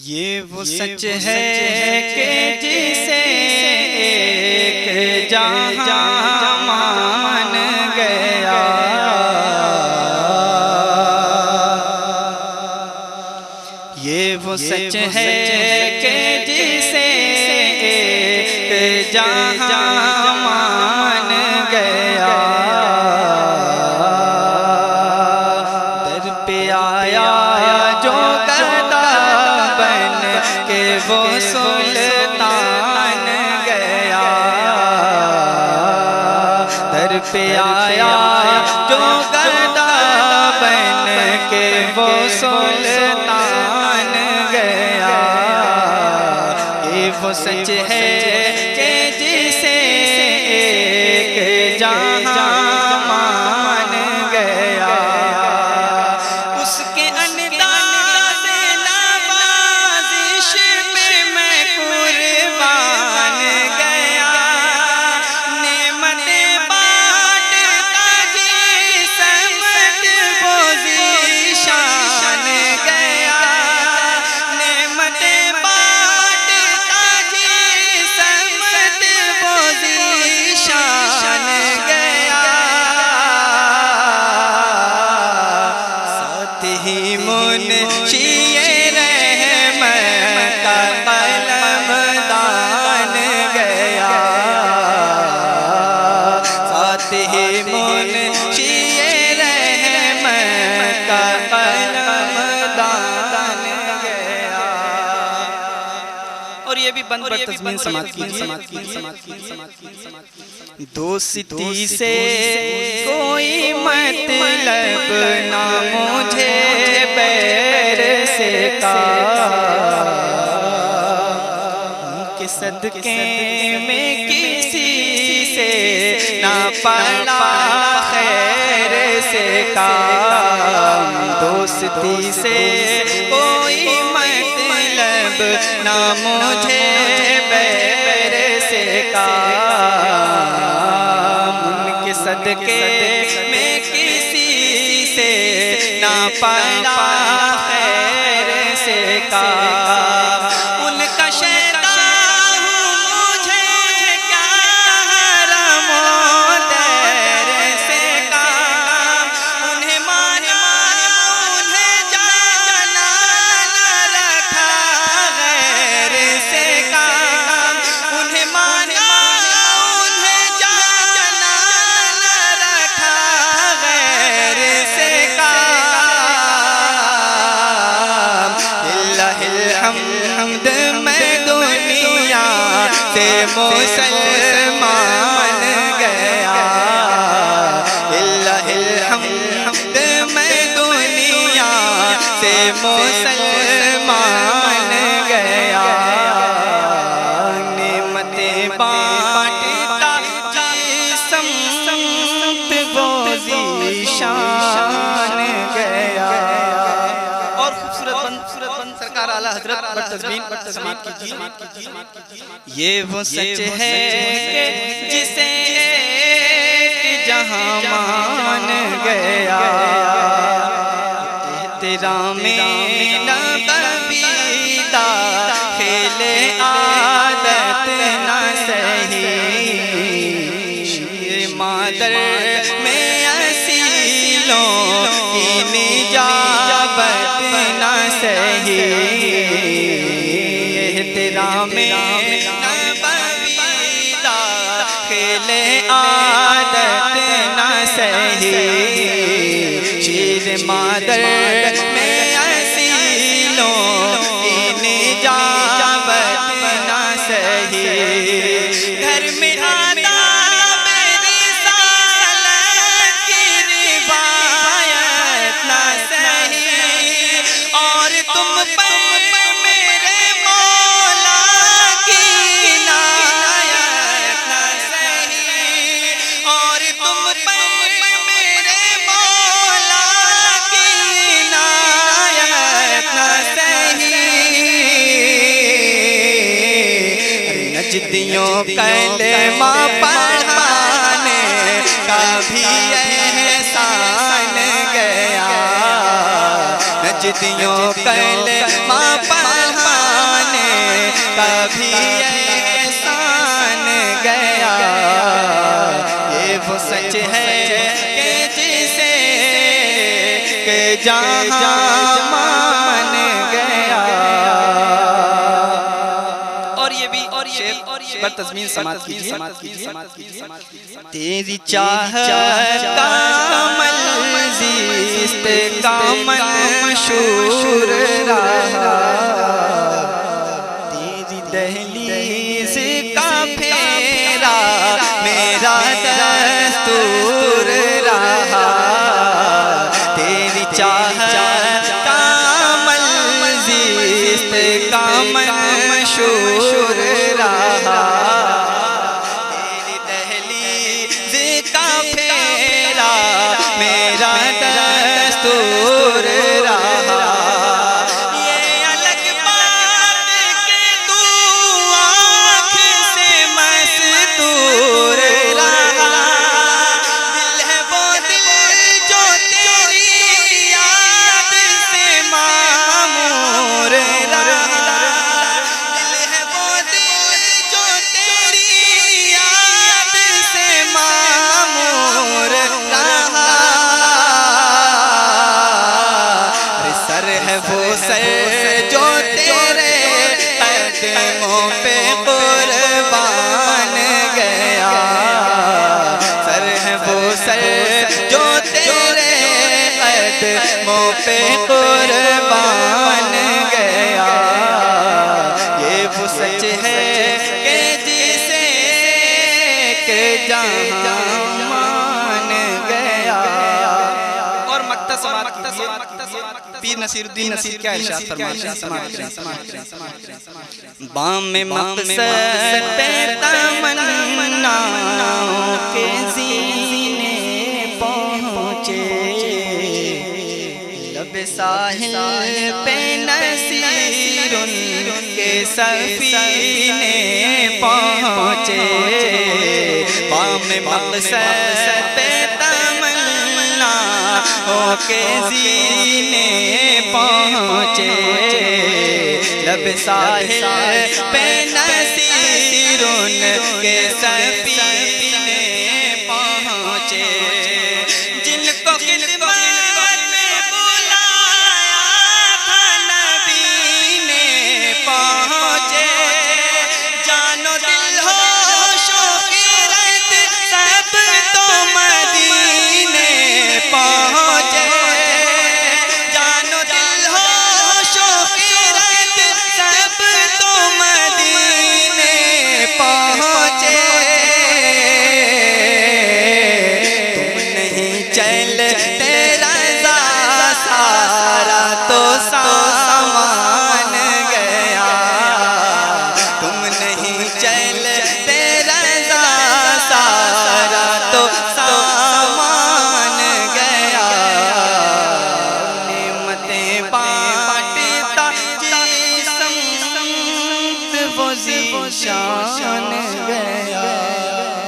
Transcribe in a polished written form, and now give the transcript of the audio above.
یہ وہ سچ ہے کہ جسے ایک جہاں مان گیا، یہ وہ سچ ہے کہ جسے ایک جہاں مان گیا، در پہ آیا جو گدا بن کے وہ سلطان گیا، در پہ آیا جو گدا بن کے وہ سلطان گیا، یہ وہ سچ ہے کہ جسے ایک جہاں مان گیا، اس کے انداز نوازش میں قربان گیا، نعمتیں بانٹتا جی سمت وہ ذیشان گیا، نعمتیں بانٹتا جی سمت وہ ذیشان گیا، ساتھ ہی منشی رحمت کا قلم دان گیا، ساتھ ہی منشی رحمت کا قلم دان گیا۔ اور یہ بھی بند پر تضمین سماعت کیجئے۔ دوستی سے کوئی مطلب نہ مجھے بیر سے کا، کہ صدقے میں کسی سے نہ پڑا خیر سے کام، دوستی سے کوئی مطلب نہ مجھے بیر سے کام، ان کے صدقے میں کسی سے نہ پڑا خیر سے کام، ان کا شیطان مجھے کیا حرم و دیر سے کام، انہیں مانا انہیں جانا نہ رکھا غیر سے کام، انہیں مانا انہیں جانا نہ رکھا غیر سے کام، للہ الحمد میں دنیا سے مسلمان گیا، للہ الحمد میں دنیا سے مسلمان گیا، نعمتیں بانٹتا جی سمت وہ ذیشان گیا۔ اور خوبصورت بند سرکار اعلیٰ حضرت پر تضمین سماعت کیجئے۔ یہ وہ سچ ہے کہ جسے ایک جہاں مان گیا، احترام نبوی داخل عادت نہ سہی، شیر مادر میں اصیلوں کی نجابت نہ سہی، احترام نبوی داخل عادت نہ سہی، شیر مادر میں اصیلوں کی نجابت نہ سہی، گھر میں آداب رسالت کی روایت نہ سہی، اور تم پر میرے مولا کی عنایت نہ سہی، اور تم پر میرے مولا کی عنایت نہ سہی، نجدیوں کلمہ پڑھانے کا بھی احسان گیا، نجدیوں کلمہ پڑھانے احسان گیا، یہ وہ سچ ہے کہ جسے کہ جہاں مان گیا۔ اور یہ بھی پر تضمین سماعت کیجئے۔ تیری چاہت کا زیست کا منشور رہا، تیری دہلیز کا پھیرا میرا دستور رہا، تیری چاہت کا زیست کا منشور رہا، تیری دہلیز کا پھیرا میرا دستور رہا۔ یہ الگ بات کہ تو آنکھ سے مستور رہا، دل ہے وہ دل جو تیری یاد سے معمور رہا، دل ہے وہ دل جو تیری یاد سے معمور رہا، سر ہے وہ سر جو تیرے قدموں پہ قربان گیا، سر ہے وہ سر جو تیرے قدموں پہ قربان گیا، یہ وہ سچ ہے کہ جسے کہ جہاں مان گیا۔ اور مقطع سماعت کیجئے، پیر نصیر الدین نصیر کیا ارشاد فرماتے ہیں، سماعت کریں۔ بام مقصد پہ تمناؤں کے زینے پہنچے، لب ساحل پہ نصیر کے سفینے پہنچے، بام مقصد پہ تمناؤں کے زینے پہنچے، لب ساحل پہ نصیر کے سفینے